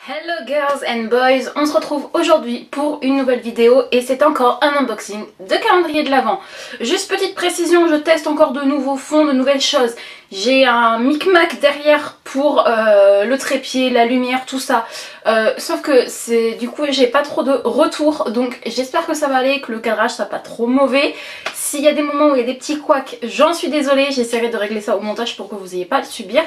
Hello girls and boys, on se retrouve aujourd'hui pour une nouvelle vidéo et c'est encore un unboxing de calendrier de l'Avent. Juste petite précision, je teste encore de nouveaux fonds, de nouvelles choses. J'ai un micmac derrière pour le trépied, la lumière, tout ça. Sauf que c'est du coup j'ai pas trop de retours, donc j'espère que ça va aller, que le cadrage sera pas trop mauvais. S'il y a des moments où il y a des petits couacs, j'en suis désolée, j'essaierai de régler ça au montage pour que vous n'ayez pas à le subir.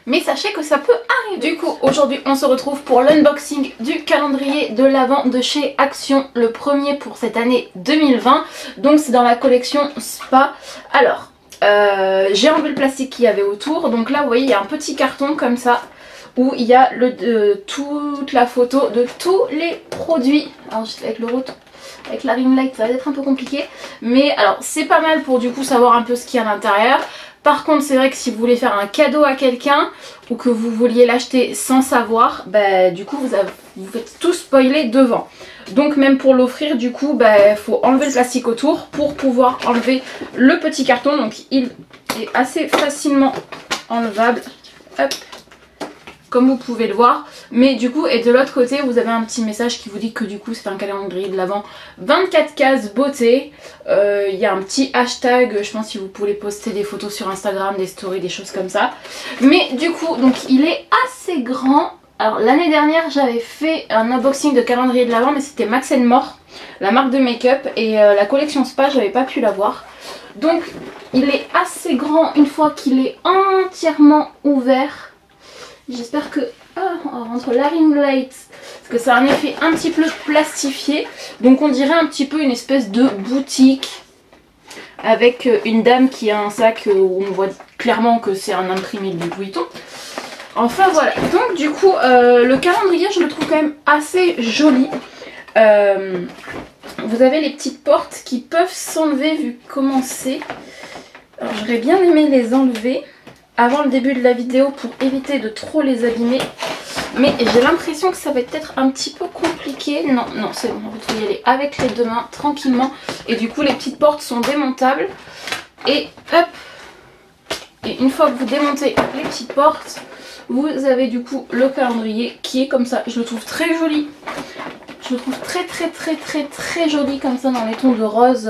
Mais sachez que ça peut arriver. Du coup, aujourd'hui, on se retrouve pour l'unboxing du calendrier de l'Avent de chez Action, le premier pour cette année 2020. Donc c'est dans la collection Spa. Alors, j'ai enlevé le plastique qu'il y avait autour. Donc là, vous voyez, il y a un petit carton comme ça où il y a toute la photo de tous les produits. Alors, avec le retour. Avec la ring light ça va être un peu compliqué, mais alors c'est pas mal pour du coup savoir un peu ce qu'il y a à l'intérieur. Par contre c'est vrai que si vous voulez faire un cadeau à quelqu'un ou que vous vouliez l'acheter sans savoir, bah du coup vous faites tout spoiler devant. Donc même pour l'offrir du coup bah faut enlever le plastique autour pour pouvoir enlever le petit carton. Donc il est assez facilement enlevable. Hop, comme vous pouvez le voir, mais du coup, et de l'autre côté vous avez un petit message qui vous dit que du coup c'est un calendrier de l'Avent 24 cases beauté. Il y a un petit hashtag, je pense si vous pouvez poster des photos sur Instagram, des stories, des choses comme ça. Mais du coup, donc il est assez grand. Alors l'année dernière j'avais fait un unboxing de calendrier de l'Avent, mais c'était Max & More, la marque de make-up, et la collection Spa j'avais pas pu l'avoir. Donc il est assez grand une fois qu'il est entièrement ouvert. J'espère que... on rentre la ring light, parce que ça a un effet un petit peu plastifié. Donc on dirait un petit peu une espèce de boutique avec une dame qui a un sac où on voit clairement que c'est un imprimé de Louis Vuitton. Enfin voilà, donc du coup le calendrier je le trouve quand même assez joli. Vous avez les petites portes qui peuvent s'enlever vu comment c'est. Alors j'aurais bien aimé les enlever avant le début de la vidéo pour éviter de trop les abîmer, mais j'ai l'impression que ça va être peut-être un petit peu compliqué. Non, non, c'est bon, on va y aller avec les deux mains tranquillement. Et du coup les petites portes sont démontables et hop, et une fois que vous démontez les petites portes, vous avez du coup le calendrier qui est comme ça. Je le trouve très joli. Je le trouve très joli comme ça dans les tons de rose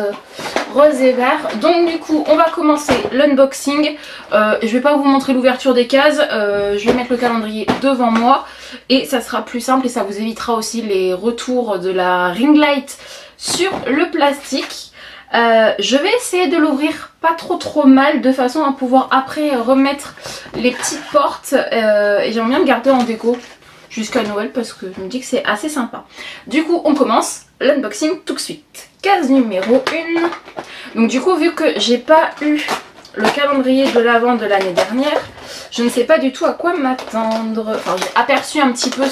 et vert. Donc du coup on va commencer l'unboxing. Je vais pas vous montrer l'ouverture des cases, je vais mettre le calendrier devant moi et ça sera plus simple et ça vous évitera aussi les retours de la ring light sur le plastique. Je vais essayer de l'ouvrir pas trop mal de façon à pouvoir après remettre les petites portes et j'aimerais bien le garder en déco jusqu'à Noël parce que je me dis que c'est assez sympa. Du coup on commence l'unboxing tout de suite. Case numéro 1. Donc du coup vu que j'ai pas eu le calendrier de l'Avent de l'année dernière, je ne sais pas du tout à quoi m'attendre. Enfin j'ai aperçu un petit peu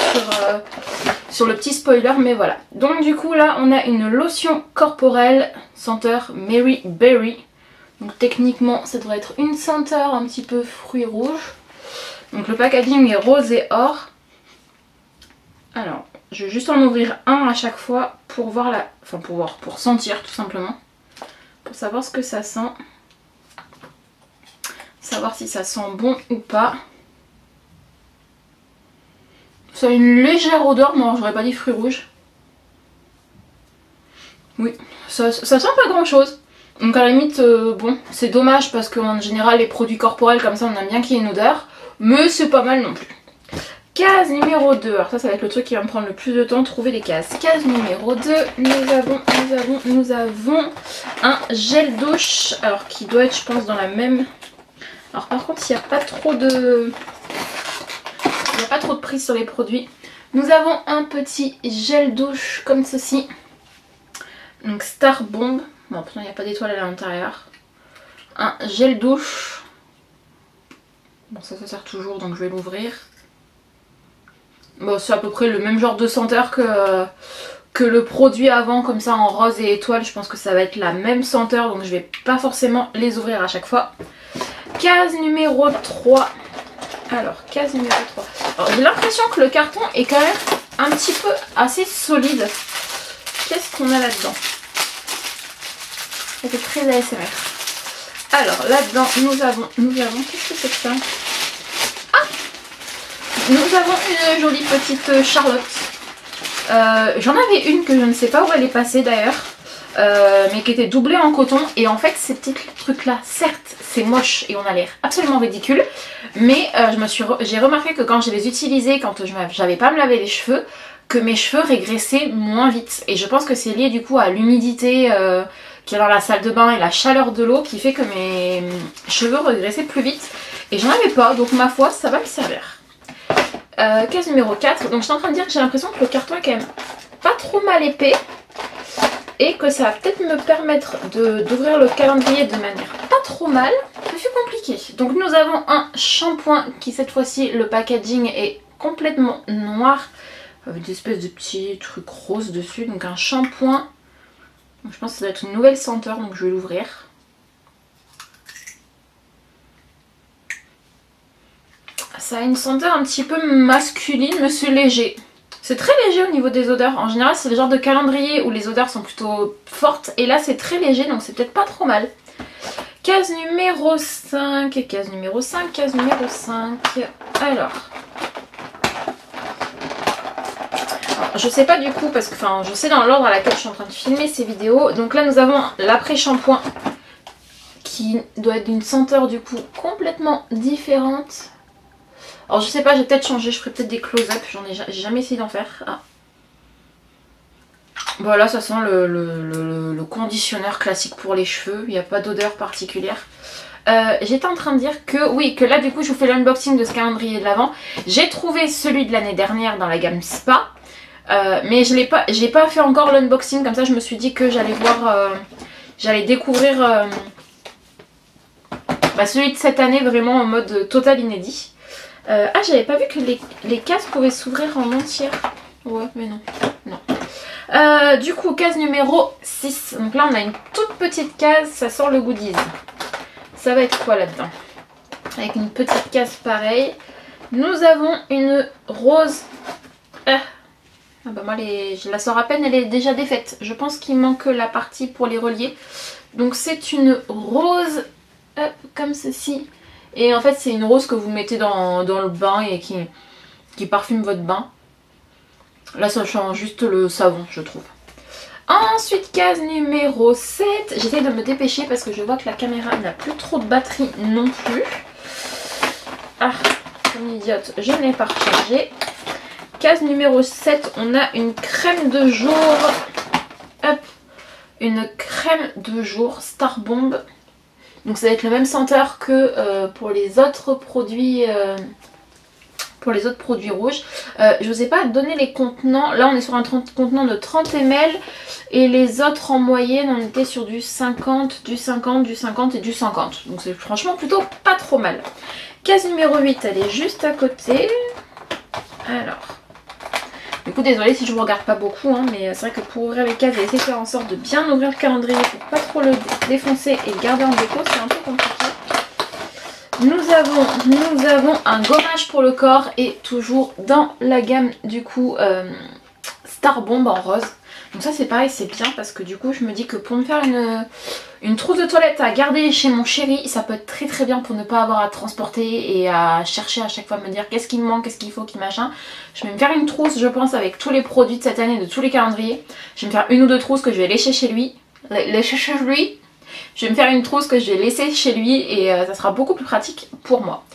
sur le petit spoiler, mais voilà. Donc du coup là on a une lotion corporelle senteur Mary Berry. Donc techniquement ça devrait être une senteur un petit peu fruits rouges. Donc le packaging est rose et or. Alors, je vais juste en ouvrir un à chaque fois pour voir la... Enfin pour sentir tout simplement. Pour savoir ce que ça sent. Savoir si ça sent bon ou pas. Ça a une légère odeur, non j'aurais pas dit fruits rouges. Oui, ça sent pas grand chose. Donc à la limite, bon, c'est dommage parce qu'en général les produits corporels comme ça on aime bien qu'il y ait une odeur. Mais c'est pas mal non plus. Case numéro 2, alors ça va être le truc qui va me prendre le plus de temps, trouver les cases. Case numéro 2, nous avons un gel douche, alors qui doit être je pense dans la même... Alors par contre il n'y a pas trop de... Il n'y a pas trop de prix sur les produits. Nous avons un petit gel douche comme ceci. Donc Star Bomb, bon pourtant il n'y a pas d'étoile à l'intérieur. Un gel douche. Bon ça sert toujours donc je vais l'ouvrir. Bon, c'est à peu près le même genre de senteur que le produit avant, comme ça en rose et étoile. Je pense que ça va être la même senteur, donc je vais pas forcément les ouvrir à chaque fois. Case numéro 3. Alors, case numéro 3. Alors, j'ai l'impression que le carton est quand même un petit peu assez solide. Qu'est-ce qu'on a là-dedans? Ça fait très ASMR. Alors, là-dedans, nous avons... Qu'est-ce que c'est que ça? nous avons une jolie petite Charlotte. J'en avais une que je ne sais pas où elle est passée d'ailleurs. Mais qui était doublée en coton. Et en fait ces petits trucs là, certes c'est moche et on a l'air absolument ridicule, mais j'ai remarqué que quand je les utilisais, quand j'avais pas à me laver les cheveux, que mes cheveux régressaient moins vite. Et je pense que c'est lié du coup à l'humidité qui est dans la salle de bain et la chaleur de l'eau qui fait que mes cheveux régressaient plus vite. Et j'en avais pas, donc ma foi ça va me servir. Case numéro 4, donc je suis en train de dire que j'ai l'impression que le carton est quand même pas trop mal épais. Et que ça va peut-être me permettre d'ouvrir le calendrier de manière pas trop mal. Ça fait compliqué. Donc nous avons un shampoing qui cette fois-ci, le packaging est complètement noir. Avec des espèces de petits trucs roses dessus. Donc un shampoing. Donc je pense que ça doit être une nouvelle senteur, donc je vais l'ouvrir. Ça a une senteur un petit peu masculine, mais c'est léger. C'est très léger au niveau des odeurs. En général, c'est le genre de calendrier où les odeurs sont plutôt fortes. Et là, c'est très léger, donc c'est peut-être pas trop mal. Case numéro 5. Case numéro 5. Case numéro 5. Alors, je sais pas du coup, parce que je sais dans l'ordre à laquelle je suis en train de filmer ces vidéos. Donc là, nous avons l'après-shampoing qui doit être d'une senteur du coup complètement différente. Alors je sais pas, j'ai peut-être changé, je ferai peut-être des close-up, j'ai jamais essayé d'en faire. Ah. Voilà, ça sent le conditionneur classique pour les cheveux, il n'y a pas d'odeur particulière. J'étais en train de dire que oui, que là du coup je vous fais l'unboxing de ce calendrier de l'Avent. J'ai trouvé celui de l'année dernière dans la gamme Spa, mais j'ai pas fait encore l'unboxing, comme ça je me suis dit que j'allais voir, j'allais découvrir celui de cette année vraiment en mode total inédit. Ah, j'avais pas vu que les cases pouvaient s'ouvrir en entière. Ouais, mais non. Non. Du coup, case numéro 6. Donc là, on a une toute petite case. Ça sort le goodies. Ça va être quoi là-dedans? Avec une petite case pareille. Nous avons une rose. Ah bah moi, je la sors à peine. Elle est déjà défaite. Je pense qu'il manque la partie pour les relier. Donc c'est une rose comme ceci. Et en fait c'est une rose que vous mettez dans le bain et qui parfume votre bain. Là ça change juste le savon je trouve. Ensuite case numéro 7. J'essaie de me dépêcher parce que je vois que la caméra n'a plus trop de batterie non plus. Ah, comme une idiote, je n'ai pas rechargé. Case numéro 7, on a une crème de jour. Hop, une crème de jour Star Bomb. Donc ça va être le même senteur que pour les autres produits rouges. Je vous ai pas donné les contenants. Là on est sur un contenant de 30 ml et les autres en moyenne on était sur du 50, du 50, du 50 et du 50. Donc c'est franchement plutôt pas trop mal. Case numéro 8, elle est juste à côté. Alors, du coup désolée si je vous regarde pas beaucoup hein, mais c'est vrai que pour ouvrir les cases et essayer de faire en sorte de bien ouvrir le calendrier pour pas trop le défoncer et le garder en déco, c'est un peu compliqué. Nous avons un gommage pour le corps et toujours dans la gamme du coup Star Bomb en rose. Donc ça c'est pareil, c'est bien parce que du coup je me dis que pour me faire une trousse de toilette à garder chez mon chéri, ça peut être très très bien pour ne pas avoir à transporter et à chercher à chaque fois me dire qu'est-ce qui me manque, qu'est-ce qu'il faut, qui machin. Je vais me faire une trousse je pense avec tous les produits de cette année, de tous les calendriers. Je vais me faire une ou deux trousses que je vais lécher chez lui. Je vais me faire une trousse que je vais laisser chez lui et ça sera beaucoup plus pratique pour moi.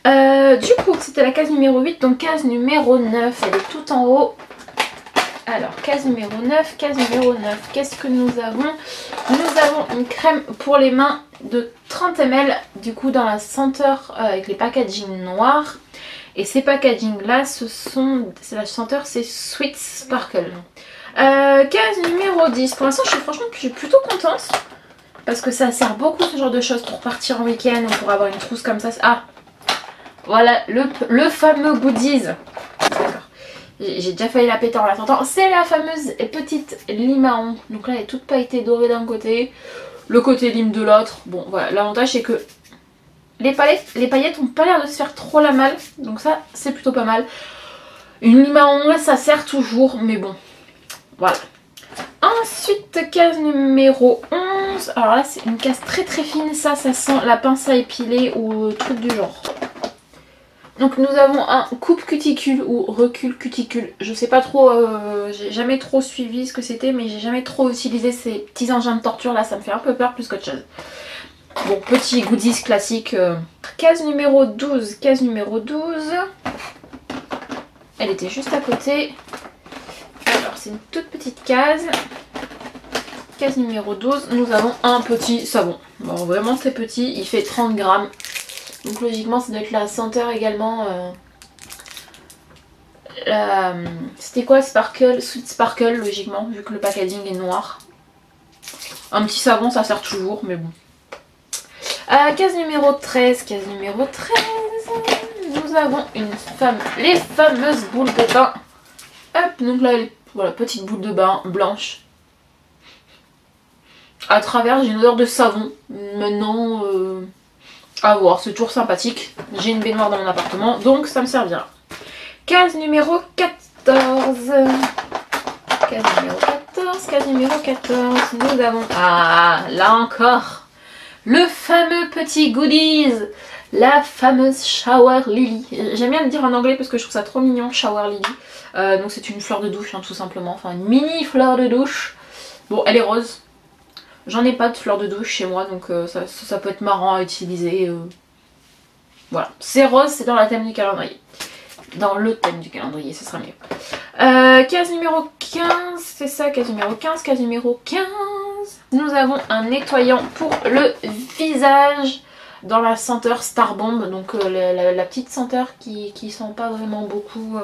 Du coup c'était la case numéro 8, donc case numéro 9, elle est tout en haut. Alors case numéro 9, qu'est-ce que nous avons? Nous avons une crème pour les mains de 30 ml du coup dans la senteur avec les packaging noirs. Et ces packaging là la senteur c'est Sweet Sparkle. Case numéro 10, pour l'instant je suis plutôt contente. Parce que ça sert beaucoup ce genre de choses pour partir en week-end ou pour avoir une trousse comme ça. Ah, voilà le fameux goodies. D'accord. J'ai déjà failli la péter en l'attendant. C'est la fameuse petite limaron. Donc là elle est toute pailletée dorée d'un côté. Le côté lime de l'autre. Bon voilà, l'avantage c'est que les paillettes ont pas l'air de se faire trop la malle. Donc ça c'est plutôt pas mal. Une limaron là ça sert toujours. Mais bon, voilà. Ensuite case numéro 11. Alors là c'est une case très très fine. Ça sent la pince à épiler ou truc du genre. Donc nous avons un coupe cuticule ou recul cuticule. Je sais pas trop, j'ai jamais trop suivi ce que c'était, mais j'ai jamais trop utilisé ces petits engins de torture là, ça me fait un peu peur plus qu'autre chose. Bon, petit goodies classique. Case numéro 12, case numéro 12. Elle était juste à côté. Alors c'est une toute petite case. Case numéro 12, nous avons un petit savon. Bon, vraiment c'est petit, il fait 30 grammes. Donc logiquement ça doit être la senteur également. C'était quoi? Sparkle, Sweet Sparkle logiquement, vu que le packaging est noir. Un petit savon ça sert toujours, mais bon. Case numéro 13, case numéro 13. Nous avons les fameuses boules de bain. Hop, donc là, voilà, petite boule de bain blanche. À travers, j'ai une odeur de savon. Maintenant, à voir, c'est toujours sympathique. J'ai une baignoire dans mon appartement, donc ça me servira. Case numéro 14. Case numéro 14, case numéro 14. Nous avons, là encore, le fameux petit goodies. La fameuse Shower Lily. J'aime bien le dire en anglais parce que je trouve ça trop mignon, Shower Lily. Donc c'est une fleur de douche, hein, tout simplement. Enfin, une mini fleur de douche. Bon, elle est rose. J'en ai pas de fleur de douche chez moi, donc ça peut être marrant à utiliser. Voilà. C'est rose, c'est dans le thème du calendrier. Dans le thème du calendrier, ce sera mieux. Case numéro 15, c'est ça, case numéro 15, case numéro 15. Nous avons un nettoyant pour le visage. Dans la senteur Star Bomb, donc la petite senteur qui sent pas vraiment beaucoup.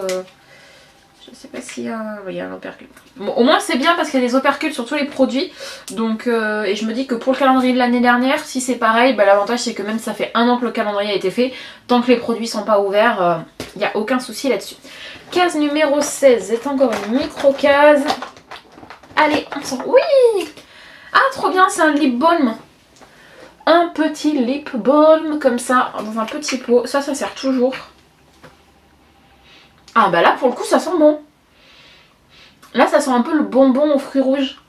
Je sais pas s'il y a un opercule. Bon, au moins c'est bien parce qu'il y a des opercules sur tous les produits. Donc, et je me dis que pour le calendrier de l'année dernière, si c'est pareil, bah, l'avantage c'est que même ça fait 1 an que le calendrier a été fait. Tant que les produits sont pas ouverts, il n'y a aucun souci là-dessus. Case numéro 16 c'est encore une micro-case. Allez, on sort. Oui! Ah, trop bien, c'est un lip balm. Un petit lip balm comme ça, dans un petit pot. Ça sert toujours. Ah bah là, pour le coup, ça sent bon. Là, ça sent un peu le bonbon aux fruits rouges.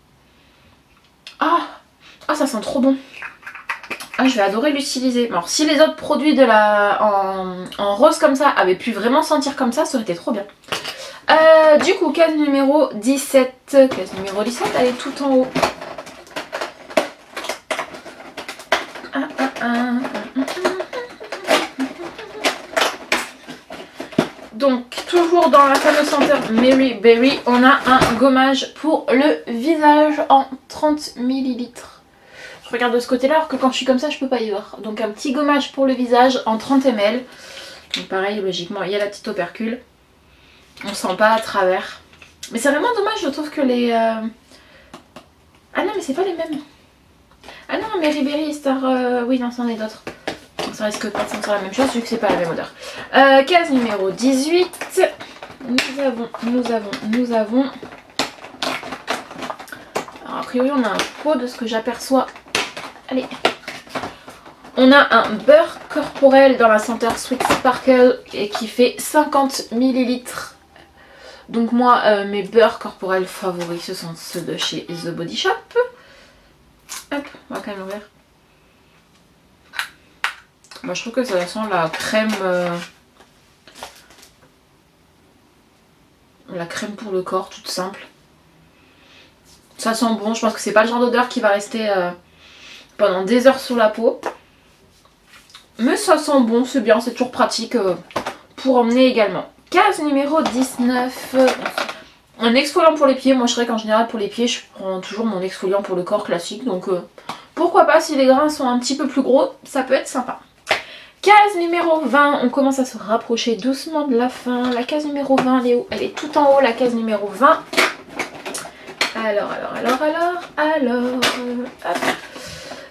Ah, ça sent trop bon. Ah, je vais adorer l'utiliser. Alors, si les autres produits de en rose comme ça avaient pu vraiment sentir comme ça aurait été trop bien. Du coup, case numéro 17. Case numéro 17, elle est tout en haut. Donc toujours dans la fameuse senteur Mary Berry, on a un gommage pour le visage en 30 ml. Je regarde de ce côté là alors que quand je suis comme ça je peux pas y voir. Donc un petit gommage pour le visage en 30 ml. Donc pareil, logiquement il y a la petite opercule. On sent pas à travers. Mais c'est vraiment dommage, je trouve que les... Ah non mais c'est pas les mêmes. Ah non, Mary Berry, Star... oui non, c'en est d'autres. Donc ça risque pas de sentir la même chose vu que c'est pas la même odeur. Case numéro 18. Nous avons... Alors a priori on a un pot de ce que j'aperçois. Allez. On a un beurre corporel dans la senteur Sweet Sparkle et qui fait 50 ml. Donc moi, mes beurres corporels favoris, ce sont ceux de chez The Body Shop. Hop, on va quand même l'ouvrir. Bah, je trouve que ça sent la crème... la crème pour le corps, toute simple. Ça sent bon, je pense que c'est pas le genre d'odeur qui va rester pendant des heures sur la peau. Mais ça sent bon, c'est bien, c'est toujours pratique pour emmener également. Case numéro 19. Un exfoliant pour les pieds. Moi je dirais qu'en général pour les pieds je prends toujours mon exfoliant pour le corps classique. Donc pourquoi pas, si les grains sont un petit peu plus gros, ça peut être sympa. Case numéro 20, on commence à se rapprocher doucement de la fin. La case numéro 20, elle est où? Elle est tout en haut, la case numéro 20. Alors, hop.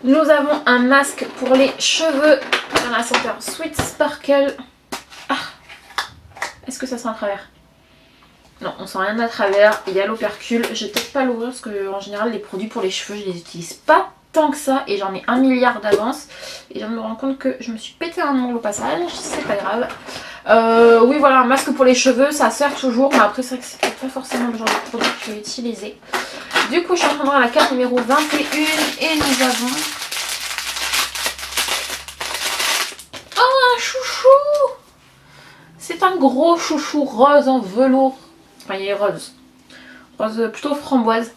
Nous avons un masque pour les cheveux dans la senteur Sweet Sparkle. Ah, est-ce que ça sent à travers? Non, on sent rien à travers. Il y a l'opercule. Je vais peut-être pas l'ouvrir parce que en général les produits pour les cheveux je les utilise pas tant que ça et j'en ai 1 milliard d'avance. Et je viens de me rendre compte que je me suis pété un ongle au passage. C'est pas grave. Oui voilà, un masque pour les cheveux ça sert toujours, mais après c'est vrai que c'est pas forcément le genre de produit que je vais utiliser. Du coup je suis en train de voir la carte numéro 21 et nous avons... Oh, un chouchou! juste un gros chouchou rose en velours. Enfin, il est rose. Rose plutôt framboise.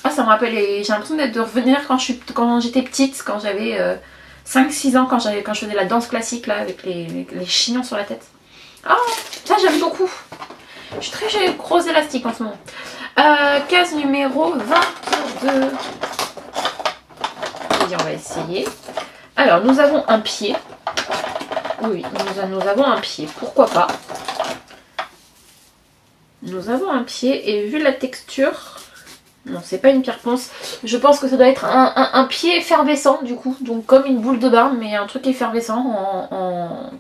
Ah, ça me rappelle, j'ai l'impression de revenir quand j'étais petite, quand j'avais 5-6 ans, quand je faisais la danse classique là, avec les chignons sur la tête. Ah, ça j'aime beaucoup. Je suis très gros élastique en ce moment. Case numéro 22. Et on va essayer. Alors, nous avons un pied. Oui, nous avons un pied. Pourquoi pas? Nous avons un pied et vu la texture... Non, c'est pas une pierre ponce. Je pense que ça doit être un pied effervescent du coup. Donc comme une boule de bain, mais un truc effervescent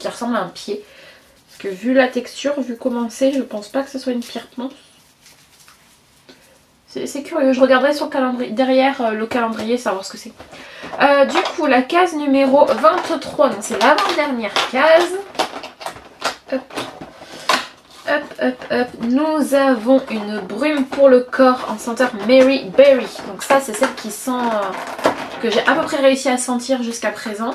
qui ressemble à un pied. Parce que vu la texture, vu comment c'est, je pense pas que ce soit une pierre ponce. C'est curieux. Je regarderai sur le calendrier, derrière le calendrier, savoir ce que c'est. Du coup, la case numéro 23. Donc c'est l'avant-dernière case. Hop. Hop, hop, hop. Nous avons une brume pour le corps en senteur Mary Berry. Donc ça, c'est celle qui sent... que j'ai à peu près réussi à sentir jusqu'à présent.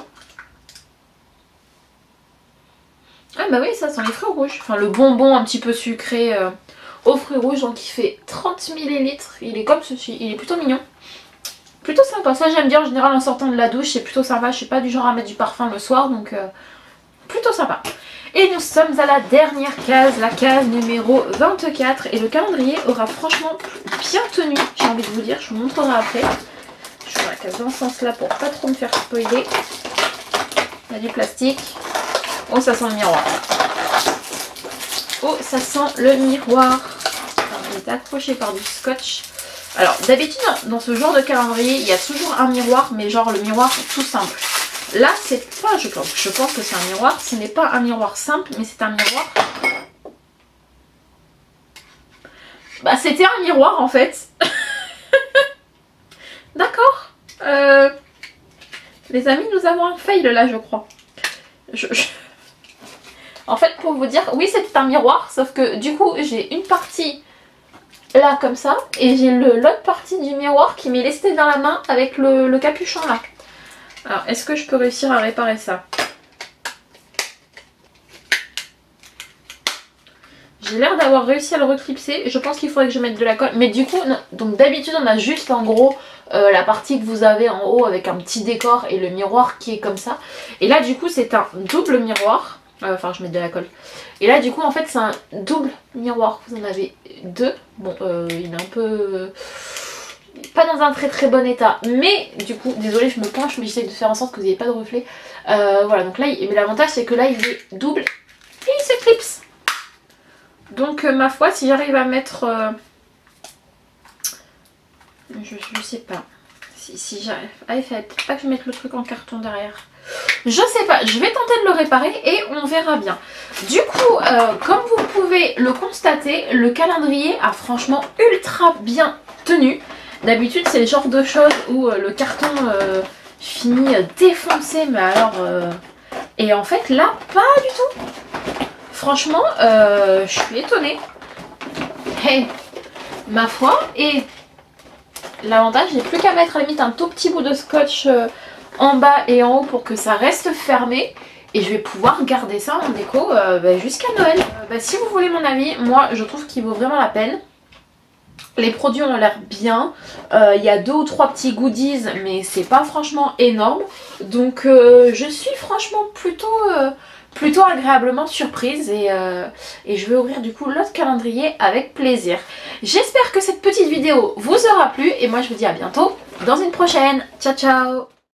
Ah bah oui, ça sent les fruits rouges. Enfin, le bonbon un petit peu sucré aux fruits rouges. Donc il fait 30 ml. Il est comme ceci. Il est plutôt mignon. Plutôt sympa. Ça, j'aime bien en général en sortant de la douche. C'est plutôt sympa. Je suis pas du genre à mettre du parfum le soir. Donc plutôt sympa. Et nous sommes à la dernière case, la case numéro 24. Et le calendrier aura franchement bien tenu, j'ai envie de vous dire. Je vous montrerai après. Je fais la case dans ce sens-là pour pas trop me faire spoiler. Il y a du plastique. Oh, ça sent le miroir. Oh, ça sent le miroir. Alors, il est accroché par du scotch. Alors, d'habitude, dans ce genre de calendrier, il y a toujours un miroir, mais genre le miroir tout simple. Là, c'est pas, je pense que c'est un miroir. Ce n'est pas un miroir simple, mais c'est un miroir. Bah, c'était un miroir en fait. D'accord. Les amis, nous avons un fail là, je crois. En fait, pour vous dire, oui, c'était un miroir, sauf que du coup, j'ai une partie là comme ça, et j'ai l'autre partie du miroir qui m'est lestée dans la main avec le capuchon là. Alors, est-ce que je peux réussir à réparer ça? J'ai l'air d'avoir réussi à le reclipser. Je pense qu'il faudrait que je mette de la colle. Mais du coup, donc d'habitude, on a juste en gros la partie que vous avez en haut avec un petit décor et le miroir qui est comme ça. Et là, du coup, c'est un double miroir. Enfin, je mets de la colle. Et là, du coup, en fait, c'est un double miroir. Vous en avez deux. Bon, il est un peu... pas dans un très très bon état, mais du coup, désolée, je me penche, mais j'essaie de faire en sorte que vous n'ayez pas de reflet. Voilà, donc là, mais l'avantage c'est que là il est double et il s'éclipse. Donc ma foi, si j'arrive à mettre... je sais pas. Si j'arrive... Ah, il fallait peut-être pas que je mette le truc en carton derrière. Je sais pas, je vais tenter de le réparer et on verra bien. Du coup, comme vous pouvez le constater, le calendrier a franchement ultra bien tenu. D'habitude, c'est le genre de choses où le carton finit défoncé, mais alors... Et en fait, là, pas du tout. Franchement, je suis étonnée. Hey, ma foi, et l'avantage, j'ai plus qu'à mettre à la limite un tout petit bout de scotch en bas et en haut pour que ça reste fermé. Et je vais pouvoir garder ça en déco jusqu'à Noël. Si vous voulez mon avis, moi, je trouve qu'il vaut vraiment la peine. Les produits ont l'air bien, il y a 2 ou 3 petits goodies mais c'est pas franchement énorme. Donc je suis franchement plutôt agréablement surprise et je vais ouvrir du coup l'autre calendrier avec plaisir. J'espère que cette petite vidéo vous aura plu et moi je vous dis à bientôt dans une prochaine. Ciao ciao.